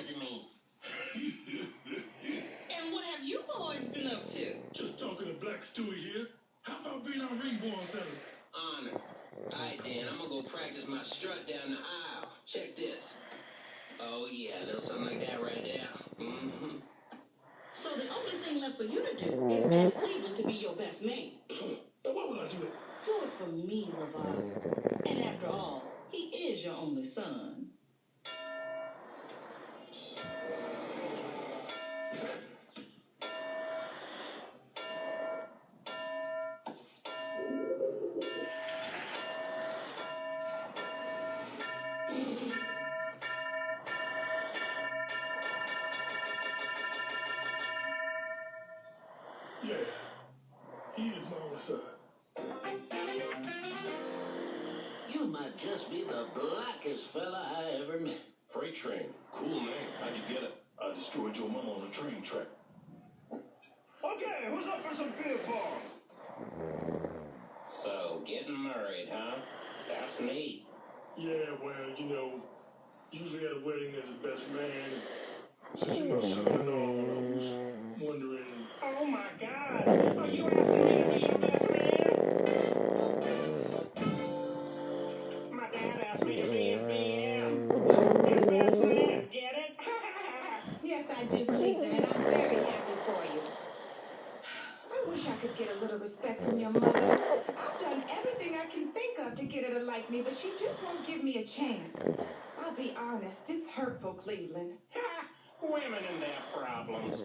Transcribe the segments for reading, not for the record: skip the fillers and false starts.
does it mean? And what have you boys been up to? Just talking to Black Stewie here. How about being our ringborn center? Honor. All right, Dan, I'm gonna go practice my strut down the aisle. Check this. Oh, yeah, a little something like that right there. Mm-hmm. So the only thing left for you to do is ask Cleveland to be your best man. Why would I do that? Do it for me, LeVar. And after all, he is your only son. Yeah, he is my only son. You might just be the blackest fella I ever met. Freight train. Cool name. How'd you get it? I destroyed your mama on the train track. Okay, who's up for some beer pong? So, getting married, huh? That's neat. Yeah, well, usually at a wedding there's a best man. Since you're my son-in-law, I was wondering... Oh my God! Are you asking me to be your best man? My dad asked me to be his BM. His best man, get it? Yes, I do, Cleveland, and I'm very happy for you. I wish I could get a little respect from your mother. I've done everything I can think of to get her to like me, but she just won't give me a chance. I'll be honest, it's hurtful, Cleveland. Ha! Women and their problems.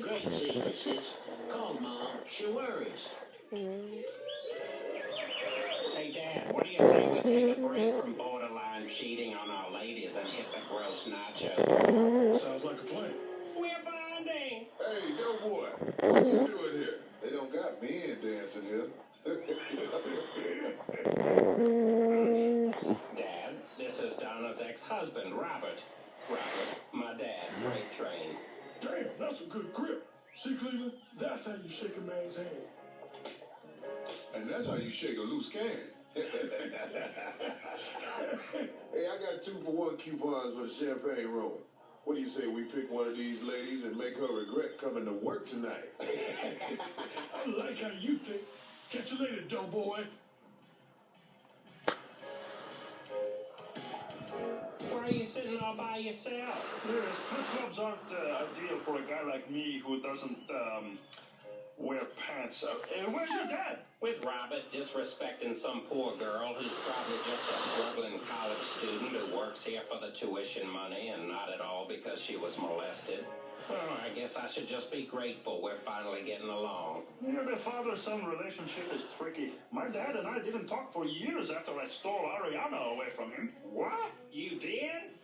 Great seeing you, sis. Call Mom. She worries. Hey, Dad, what do you say we take a break from borderline cheating on our ladies and hit the gross nacho? Sounds like a plan. We're bonding! Hey, dope boy, what you doing here? They don't got men dancing here. Dad, this is Donna's ex-husband, Robert. Robert, my dad, freight train. Damn, that's a good grip. See, Cleveland? That's how you shake a man's hand. And that's how you shake a loose can. Hey, I got 2-for-1 coupons for the champagne room. What do you say we pick one of these ladies and make her regret coming to work tonight? I like how you think. Catch you later, dope boy. Why are you sitting all by yourself? Strip clubs aren't ideal for a guy like me who doesn't wear pants. Where's your dad? With Robert disrespecting some poor girl who's probably just a struggling college student who works here for the tuition money and not at all because she was molested. Well, I guess I should just be grateful we're finally getting along. Yeah, the father-son relationship is tricky. My dad and I didn't talk for years after I stole Ariana away from him. What? You did?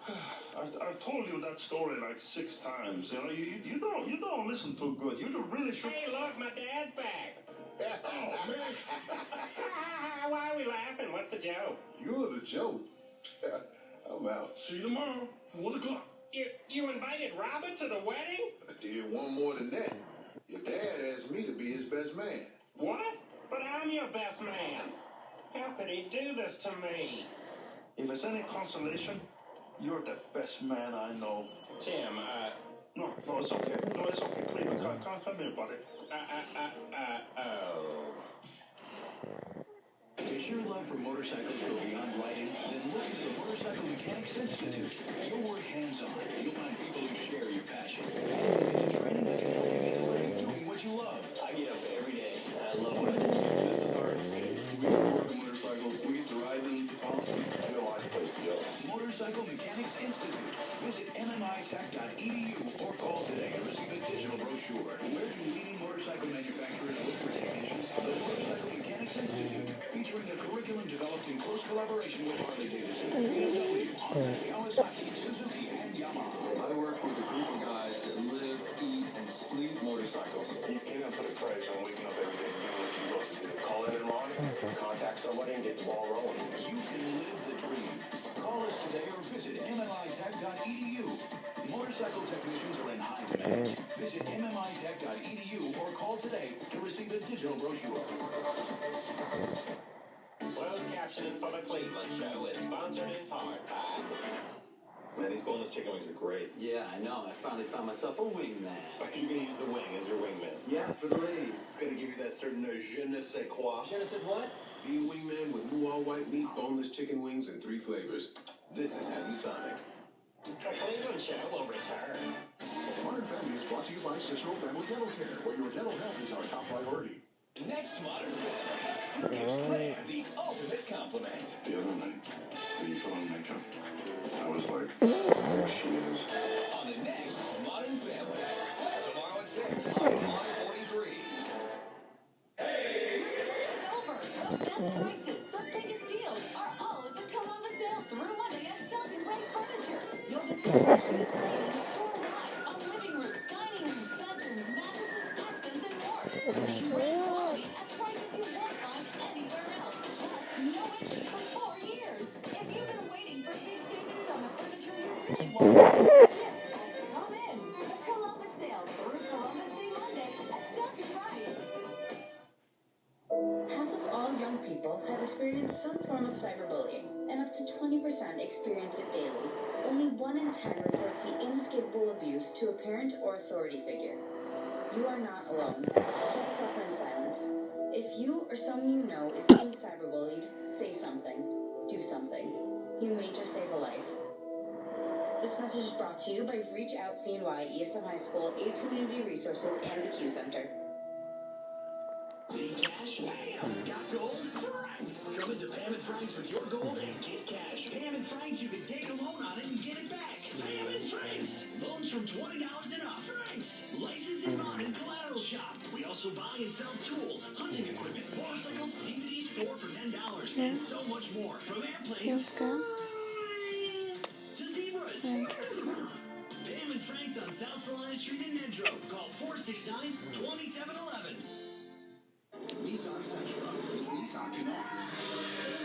I've told you that story like 6 times. You don't listen too good. You really should. Hey, look, my dad's back. Oh, man. Why are we laughing? What's the joke? You're the joke. I'm out. See you tomorrow, 1 o'clock. You invited Robert to the wedding? I did one more than that. Your dad asked me to be his best man. What? But I'm your best man. How could he do this to me? If it's any consolation, you're the best man I know. Tim, No, it's okay. No, it's okay. Cleveland, come here, buddy. oh. Does your love for motorcycles go beyond riding? Then look into the Motorcycle Mechanics Institute. You'll work hands-on. You'll find people who share your passion. And you'll get training that can help you get to work doing what you love. I get up every day, and I love what I do. This is our escape. We get to work on motorcycles. We get to ride them. It's awesome. I know I place to go. Motorcycle Mechanics Institute. Visit mmitech.edu or call today to receive a digital brochure. Where do leading motorcycle manufacturers look for technicians? The Motorcycle Mechanics Institute, featuring a curriculum developed in close collaboration with Harley-Davidson, BMW, Honda, Kawasaki, Suzuki, and Yamaha. I work with a group of guys that live, eat, and sleep motorcycles. You're gonna put a price on waking up every day and doing what you love to do. Call in the morning, contact somebody, and get the ball rolling. You can live the dream. Call us today or visit visit mmitech.edu. Motorcycle technicians are in high demand. Visit mmitech.edu or call today to receive a digital brochure. Closed captioning for the Cleveland show is sponsored in part by... Man, these boneless chicken wings are great. Yeah, I know. I finally found myself a wingman. You're gonna use the wing as your wingman. Yeah, for the ladies. It's gonna give you that certain je ne sais quoi. Je ne sais what? Be a wingman with new all-white meat, boneless chicken wings, and 3 flavors. This is Happy Sonic. The Cleveland show will return. Modern Family is brought to you by Cicero Family Dental Care, where your dental health is our top priority. Next Modern Family, who gives Claire the ultimate compliment? The other night, when you put on makeup, I was like, there she is. On the next Modern Family, tomorrow at 6 on Modern 43. Hey! Your search is over. The best prices, the biggest deals are all at the Columbus sale through Monday at Duncan Brake Furniture. You'll discover huge savings store-wide on living rooms, dining rooms, bedrooms, mattresses, accents, and more. Name brand quality at prices you won't find anywhere else. Plus, no interest for 4 years. If you've been waiting for big savings on the furniture you really want, just come in. The Columbus sale through Columbus Day Monday at Duncan Brake. Half of all young people have experienced some form of cyberbullying, and up to 20% experience it daily. Only 1 in 10 reports the inescapable abuse to a parent or authority figure. You are not alone. Don't suffer in silence. If you or someone you know is being cyberbullied, say something. Do something. You may just save a life. This message is brought to you by Reach Out CNY, ESM High School, AIDS Community Resources, and the Q Center. Need cash? Bam! Got gold? Franks! Come into Pam and Franks with your gold and get cash. Pam and Franks, you can take a loan on it and get it back. Pam and Franks! Loans from $20 and up. Franks! License and bond and collateral shop. We also buy and sell tools, hunting equipment, motorcycles, DVDs, 4 for $10, and so much more. From airplanes to zebras. Pam and Franks on South Salina Street in Nedrow. Call 469-2711. Nissan Sentra with Nissan Connect.